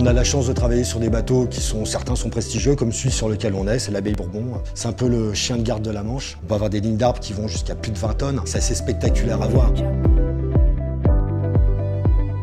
On a la chance de travailler sur des bateaux qui certains sont prestigieux, comme celui sur lequel on est, c'est l'Abeille Bourbon. C'est un peu le chien de garde de la Manche. On peut avoir des lignes d'arbres qui vont jusqu'à plus de 20 tonnes. C'est assez spectaculaire à voir.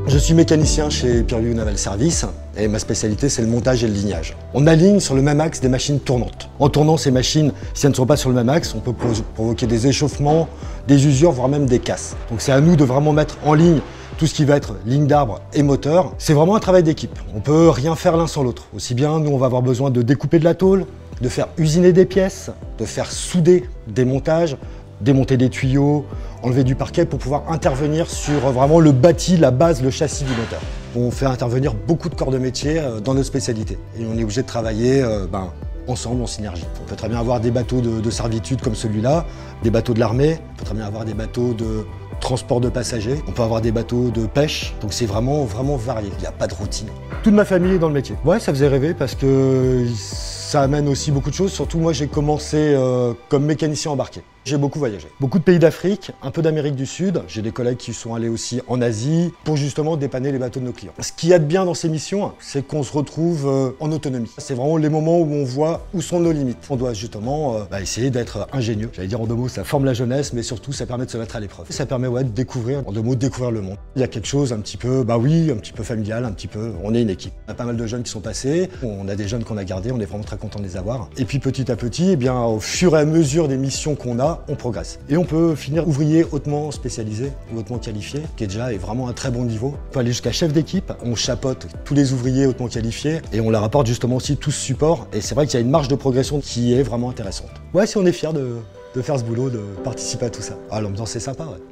Je suis mécanicien chez Purlieu Naval Service et ma spécialité c'est le montage et le lignage. On aligne sur le même axe des machines tournantes. En tournant ces machines, si elles ne sont pas sur le même axe, on peut provoquer des échauffements, des usures, voire même des casses. Donc c'est à nous de vraiment mettre en ligne tout ce qui va être ligne d'arbre et moteur. C'est vraiment un travail d'équipe. On ne peut rien faire l'un sans l'autre. Aussi bien, nous on va avoir besoin de découper de la tôle, de faire usiner des pièces, de faire souder des montages, démonter des tuyaux, enlever du parquet pour pouvoir intervenir sur vraiment le bâti, la base, le châssis du moteur. On fait intervenir beaucoup de corps de métier dans nos spécialités et on est obligé de travailler ensemble, en synergie. On peut très bien avoir des bateaux de servitude comme celui-là, des bateaux de l'armée, on peut très bien avoir des bateaux de transport de passagers, on peut avoir des bateaux de pêche, donc c'est vraiment varié, il n'y a pas de routine. Toute ma famille est dans le métier. Ouais, ça faisait rêver parce que ça amène aussi beaucoup de choses, surtout moi j'ai commencé comme mécanicien embarqué. J'ai beaucoup voyagé. Beaucoup de pays d'Afrique, un peu d'Amérique du Sud. J'ai des collègues qui sont allés aussi en Asie pour justement dépanner les bateaux de nos clients. Ce qu'il y a de bien dans ces missions, c'est qu'on se retrouve en autonomie. C'est vraiment les moments où on voit où sont nos limites. On doit justement essayer d'être ingénieux. J'allais dire en deux mots, ça forme la jeunesse, mais surtout ça permet de se mettre à l'épreuve. Ça permet de découvrir, en deux mots, de découvrir le monde. Il y a quelque chose un petit peu, un petit peu familial, un petit peu, on est une équipe. On a pas mal de jeunes qui sont passés, on a des jeunes qu'on a gardés, on est vraiment très content de les avoir. Et puis petit à petit, au fur et à mesure des missions qu'on a, on progresse. Et on peut finir ouvrier hautement spécialisé, hautement qualifié, qui est déjà vraiment un très bon niveau. On peut aller jusqu'à chef d'équipe, on chapeaute tous les ouvriers hautement qualifiés et on leur apporte justement aussi tout ce support. Et c'est vrai qu'il y a une marge de progression qui est vraiment intéressante. Ouais, si on est fiers de faire ce boulot, de participer à tout ça. Ah, l'ambiance c'est sympa, ouais.